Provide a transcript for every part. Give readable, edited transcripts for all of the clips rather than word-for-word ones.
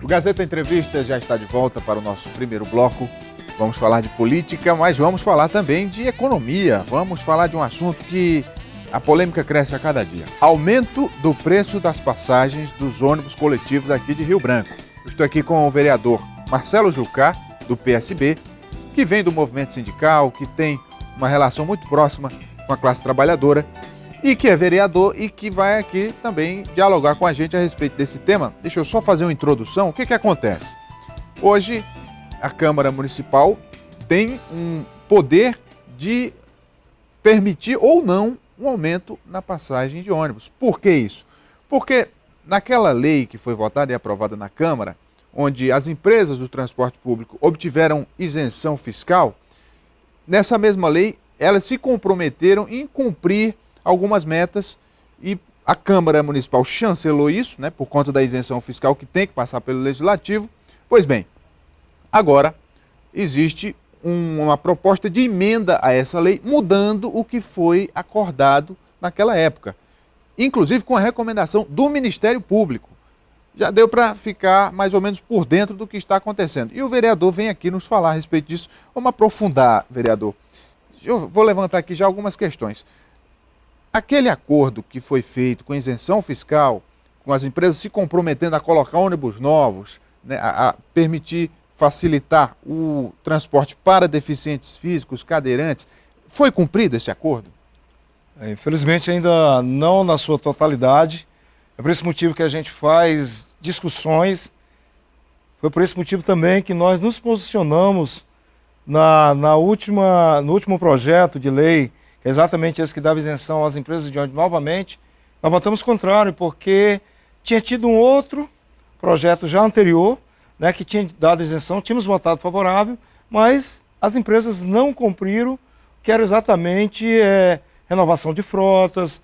O Gazeta Entrevista já está de volta para o nosso primeiro bloco. Vamos falar de política, mas vamos falar também de economia. Vamos falar de um assunto que a polêmica cresce a cada dia. Aumento do preço das passagens dos ônibus coletivos aqui de Rio Branco. Eu estou aqui com o vereador Marcelo Jucá, do PSB, que vem do movimento sindical, que tem uma relação muito próxima com a classe trabalhadora e que é vereador e que vai aqui também dialogar com a gente a respeito desse tema. Deixa eu só fazer uma introdução. O que acontece? Hoje, a Câmara Municipal tem um poder de permitir ou não um aumento na passagem de ônibus. Por que isso? Porque naquela lei que foi votada e aprovada na Câmara, onde as empresas do transporte público obtiveram isenção fiscal, nessa mesma lei elas se comprometeram em cumprir algumas metas e a Câmara Municipal chancelou isso, né, por conta da isenção fiscal que tem que passar pelo Legislativo. Pois bem, agora existe uma proposta de emenda a essa lei, mudando o que foi acordado naquela época, inclusive com a recomendação do Ministério Público. Já deu para ficar mais ou menos por dentro do que está acontecendo. E o vereador vem aqui nos falar a respeito disso. Vamos aprofundar, vereador. Eu vou levantar aqui já algumas questões. Aquele acordo que foi feito com isenção fiscal, com as empresas se comprometendo a colocar ônibus novos, né, a permitir facilitar o transporte para deficientes físicos, cadeirantes, foi cumprido esse acordo? Infelizmente ainda não na sua totalidade. É por esse motivo que a gente faz discussões. Foi por esse motivo também que nós nos posicionamos no último projeto de lei, que é exatamente esse que dava isenção às empresas de ônibus novamente. Nós votamos contrário, porque tinha tido um outro projeto já anterior, né, que tinha dado isenção, tínhamos votado favorável, mas as empresas não cumpriram, que era exatamente renovação de frotas,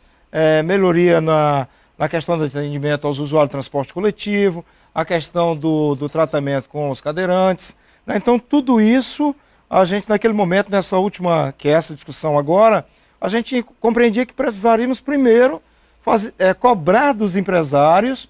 melhoria na questão do atendimento aos usuários de transporte coletivo, a questão do tratamento com os cadeirantes, né? Então tudo isso, a gente naquele momento, nessa última, que é essa discussão agora, a gente compreendia que precisaríamos primeiro cobrar dos empresários.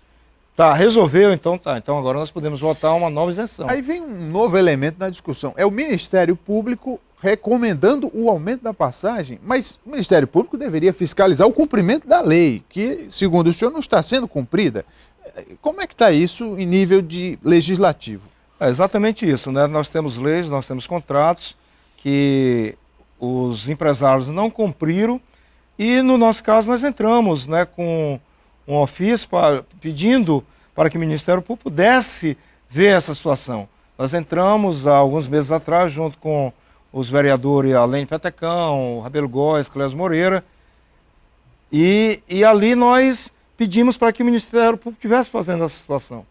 Tá, resolveu, então tá. Então agora nós podemos votar uma nova isenção. Aí vem um novo elemento na discussão. É o Ministério Público recomendando o aumento da passagem, mas o Ministério Público deveria fiscalizar o cumprimento da lei, que, segundo o senhor, não está sendo cumprida. Como é que está isso em nível de legislativo? É exatamente isso, né? Nós temos leis, nós temos contratos que os empresários não cumpriram e, no nosso caso, nós entramos, né, com um ofício pedindo para que o Ministério Público pudesse ver essa situação. Nós entramos há alguns meses atrás, junto com os vereadores Alene Petecão, Rabelo Góes, Clésio Moreira, e ali nós pedimos para que o Ministério Público estivesse fazendo essa situação,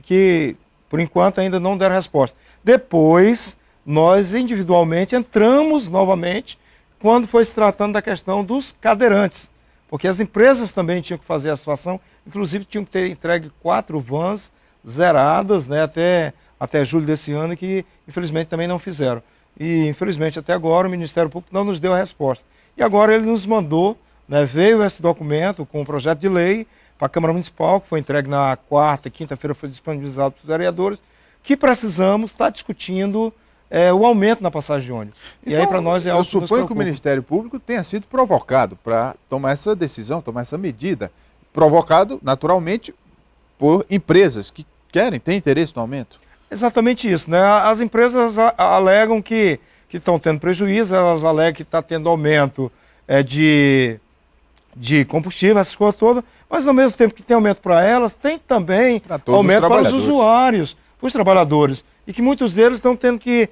que por enquanto ainda não deram resposta. Depois, nós individualmente entramos novamente quando foi se tratando da questão dos cadeirantes, porque as empresas também tinham que fazer a situação, inclusive tinham que ter entregue 4 vans zeradas, né, até julho desse ano, que infelizmente também não fizeram. E infelizmente até agora o Ministério Público não nos deu a resposta. E agora ele nos mandou, né, veio esse documento com um projeto de lei para a Câmara Municipal, que foi entregue na quarta e quinta-feira, foi disponibilizado para os vereadores, que precisamos estar discutindo o aumento na passagem de ônibus. Então, e aí para nós é algo eu suponho que o Ministério Público tenha sido provocado para tomar essa decisão, tomar essa medida, provocado naturalmente por empresas que têm interesse no aumento. Exatamente isso, né? As empresas alegam que estão tendo prejuízo, elas alegam que está tendo aumento de combustível, essas coisas todas, mas ao mesmo tempo que tem aumento para elas, tem também aumento para os usuários, para os trabalhadores, e que muitos deles estão tendo que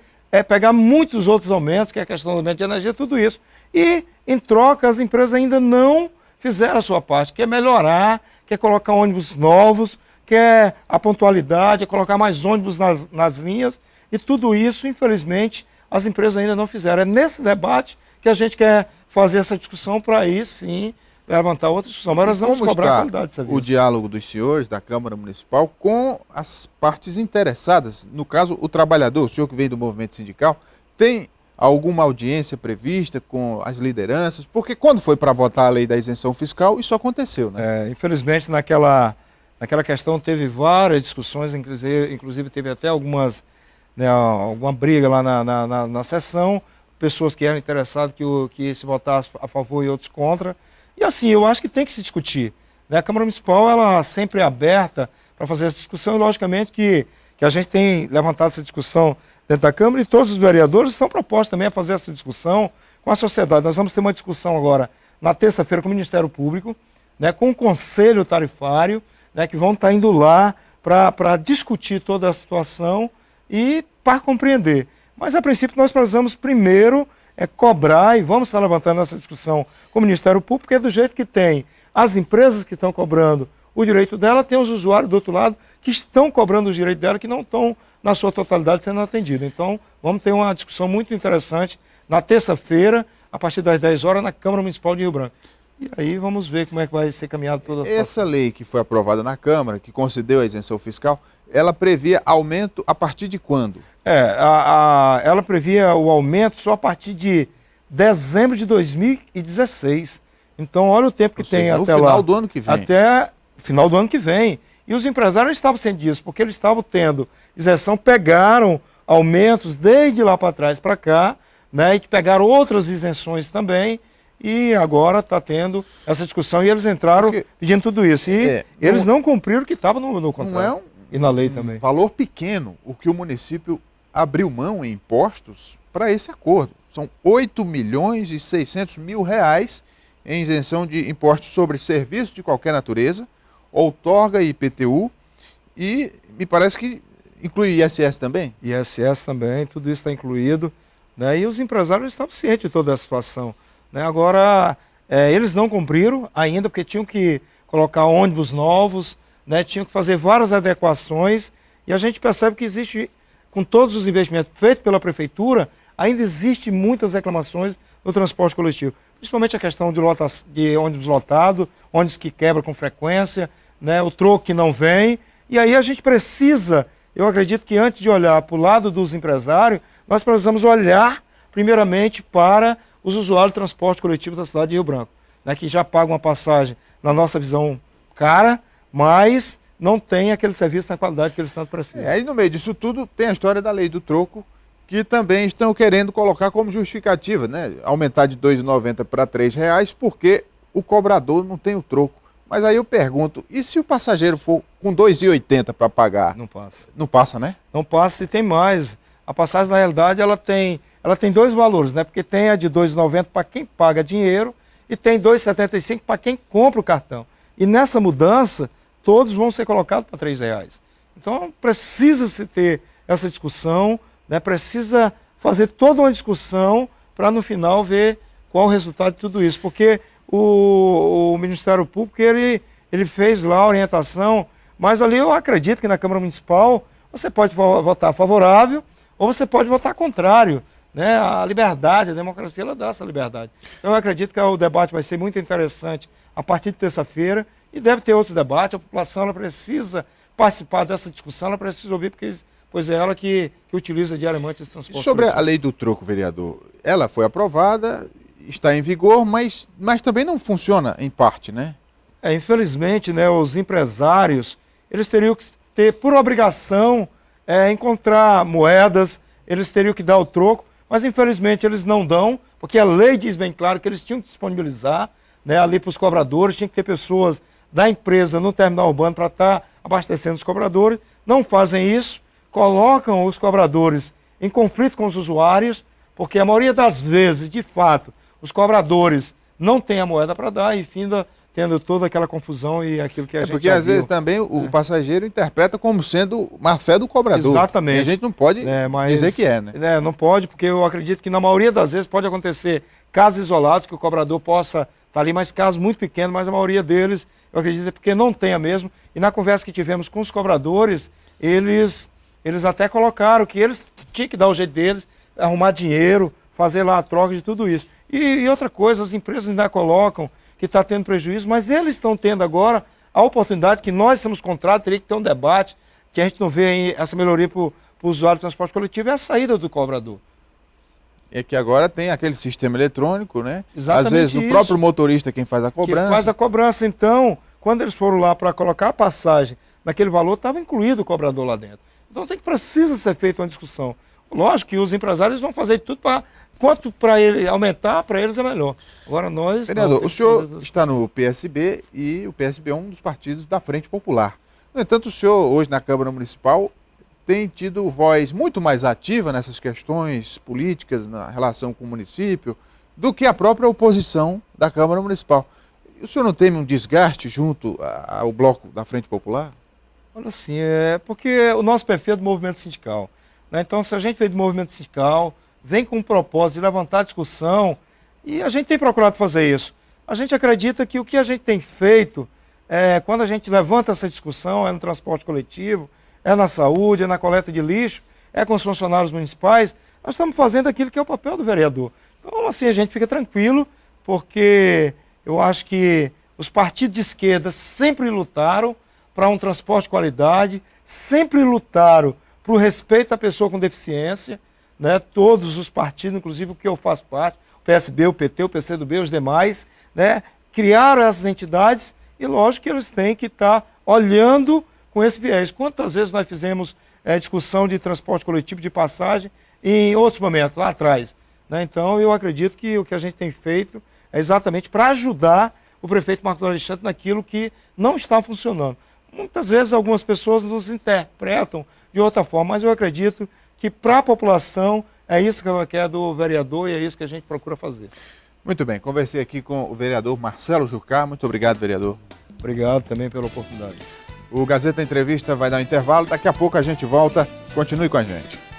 pegar muitos outros aumentos, que é a questão do aumento de energia, tudo isso. E, em troca, as empresas ainda não fizeram a sua parte, que é melhorar, que é colocar ônibus novos, que é a pontualidade, é colocar mais ônibus nas linhas, e tudo isso, infelizmente, as empresas ainda não fizeram. É nesse debate que a gente quer fazer essa discussão para aí, sim, levantar outra discussão. Mas nós vamos cobrar a qualidade dessa vida. O diálogo dos senhores da Câmara Municipal com as partes interessadas, no caso, o trabalhador, o senhor que vem do movimento sindical, tem alguma audiência prevista com as lideranças? Porque quando foi para votar a lei da isenção fiscal, isso aconteceu, né? Infelizmente, naquela Naquela questão teve várias discussões, inclusive teve até algumas, né, alguma briga lá na sessão, pessoas que eram interessadas que se votasse a favor e outros contra. E assim, eu acho que tem que se discutir, né? A Câmara Municipal, ela sempre é aberta para fazer essa discussão, e logicamente que a gente tem levantado essa discussão dentro da Câmara, e todos os vereadores estão propostos também a fazer essa discussão com a sociedade. Nós vamos ter uma discussão agora na terça-feira com o Ministério Público, né, com o Conselho Tarifário, né, que vão estar indo lá para discutir toda a situação e para compreender. Mas, a princípio, nós precisamos primeiro cobrar, e vamos estar levantando essa discussão com o Ministério Público, porque é do jeito que tem as empresas que estão cobrando o direito dela, tem os usuários do outro lado que estão cobrando o direito dela, que não estão, na sua totalidade, sendo atendidos. Então, vamos ter uma discussão muito interessante na terça-feira, a partir das 10 horas, na Câmara Municipal de Rio Branco. E aí vamos ver como é que vai ser caminhado toda a situação. Essa lei que foi aprovada na Câmara, que concedeu a isenção fiscal, ela previa aumento a partir de quando? Ela previa o aumento só a partir de dezembro de 2016. Então, olha o tempo que tem até lá. No final do ano que vem. Até final do ano que vem. E os empresários estavam sendo disso, porque eles estavam tendo isenção, pegaram aumentos desde lá para trás para cá, né, e pegaram outras isenções também, e agora está tendo essa discussão, e eles entraram pedindo tudo isso. E eles não cumpriram o que estava no contrato e na lei também. Valor pequeno o que o município abriu mão em impostos para esse acordo. São 8.600.000 reais em isenção de impostos sobre serviços de qualquer natureza, outorga e IPTU, e me parece que inclui ISS também? ISS também, tudo isso está incluído, né? E os empresários estavam cientes de toda a situação, né? Agora, eles não cumpriram ainda, porque tinham que colocar ônibus novos, né? Tinham que fazer várias adequações, e a gente percebe que existe, com todos os investimentos feitos pela Prefeitura, ainda existe muitas reclamações no transporte coletivo. Principalmente a questão de ônibus lotado, ônibus que quebra com frequência, né? O troco que não vem. E aí a gente precisa, eu acredito que antes de olhar para o lado dos empresários, nós precisamos olhar primeiramente para os usuários do transporte coletivo da cidade de Rio Branco, né? Que já pagam uma passagem, na nossa visão, cara, mas não tem aquele serviço na qualidade que eles tanto precisam. Aí no meio disso tudo tem a história da lei do troco, que também estão querendo colocar como justificativa, né? Aumentar de R$ 2,90 para R$ 3,00, porque o cobrador não tem o troco. Mas aí eu pergunto, e se o passageiro for com R$ 2,80 para pagar? Não passa. Não passa, né? Não passa, e tem mais. A passagem, na realidade, ela tem dois valores, né? Porque tem a de R$ 2,90 para quem paga dinheiro e tem R$ 2,75 para quem compra o cartão. E nessa mudança, todos vão ser colocados para R$ 3,00. Então, precisa-se ter essa discussão, né? Precisa fazer toda uma discussão para, no final, ver qual o resultado de tudo isso. Porque o Ministério Público, ele fez lá a orientação, mas ali eu acredito que na Câmara Municipal você pode votar favorável ou você pode votar contrário, né? A liberdade, a democracia, ela dá essa liberdade. Então eu acredito que o debate vai ser muito interessante a partir de terça-feira, e deve ter outros debates. A população, ela precisa participar dessa discussão, ela precisa ouvir, pois é ela que utiliza diariamente esse transporte. E sobre a lei do troco, vereador, ela foi aprovada, está em vigor, mas também não funciona em parte, né? Infelizmente, né, os empresários, eles teriam que ter, por obrigação, encontrar moedas, eles teriam que dar o troco, mas infelizmente eles não dão, porque a lei diz bem claro que eles tinham que disponibilizar, né, ali para os cobradores, tinha que ter pessoas da empresa no terminal urbano para estar abastecendo os cobradores, não fazem isso, colocam os cobradores em conflito com os usuários, porque a maioria das vezes, de fato, os cobradores não têm a moeda para dar e finda tendo toda aquela confusão e aquilo que a gente porque às vezes também o passageiro interpreta como sendo má fé do cobrador. Exatamente. E a gente não pode dizer que né? Não pode, porque eu acredito que na maioria das vezes pode acontecer casos isolados que o cobrador possa estar ali, mas casos muito pequenos, mas a maioria deles, eu acredito, é porque não tenha mesmo. E na conversa que tivemos com os cobradores, eles até colocaram que eles tinham que dar o jeito deles, arrumar dinheiro, fazer lá a troca de tudo isso. E outra coisa, as empresas ainda colocam que está tendo prejuízo, mas eles estão tendo agora a oportunidade que nós temos contrato, teria que ter um debate, que a gente não vê essa melhoria para o usuário do transporte coletivo, é a saída do cobrador. É que agora tem aquele sistema eletrônico, né? Exatamente. Às vezes o próprio motorista quem faz a cobrança. Quem faz a cobrança, então, quando eles foram lá para colocar a passagem naquele valor, estava incluído o cobrador lá dentro. Então precisa ser feita uma discussão. Lógico que os empresários vão fazer tudo para, quanto para ele aumentar, para eles é melhor. Agora nós... Vereador, o senhor está no PSB e o PSB é um dos partidos da Frente Popular. No entanto, o senhor hoje na Câmara Municipal tem tido voz muito mais ativa nessas questões políticas na relação com o município do que a própria oposição da Câmara Municipal. O senhor não teme um desgaste junto ao bloco da Frente Popular? Olha assim, é porque o nosso perfil é do movimento sindical, né? Então, se a gente veio do movimento sindical, vem com o propósito de levantar a discussão, e a gente tem procurado fazer isso. A gente acredita que o que a gente tem feito, quando a gente levanta essa discussão, é no transporte coletivo, é na saúde, é na coleta de lixo, é com os funcionários municipais, nós estamos fazendo aquilo que é o papel do vereador. Então, assim, a gente fica tranquilo, porque eu acho que os partidos de esquerda sempre lutaram para um transporte de qualidade, sempre lutaram para o respeito à pessoa com deficiência, né? Todos os partidos, inclusive o que eu faço parte, o PSB, o PT, o PCdoB, os demais, né? Criaram essas entidades e lógico que eles têm que estar olhando com esse viés. Quantas vezes nós fizemos discussão de transporte coletivo de passagem em outros momentos, lá atrás, né? Então eu acredito que o que a gente tem feito é exatamente para ajudar o prefeito Marcos Alexandre naquilo que não está funcionando. Muitas vezes algumas pessoas nos interpretam de outra forma, mas eu acredito que para a população é isso que ela quer do vereador e é isso que a gente procura fazer. Muito bem, conversei aqui com o vereador Marcelo Jucá. Muito obrigado, vereador. Obrigado também pela oportunidade. O Gazeta Entrevista vai dar um intervalo, daqui a pouco a gente volta. Continue com a gente.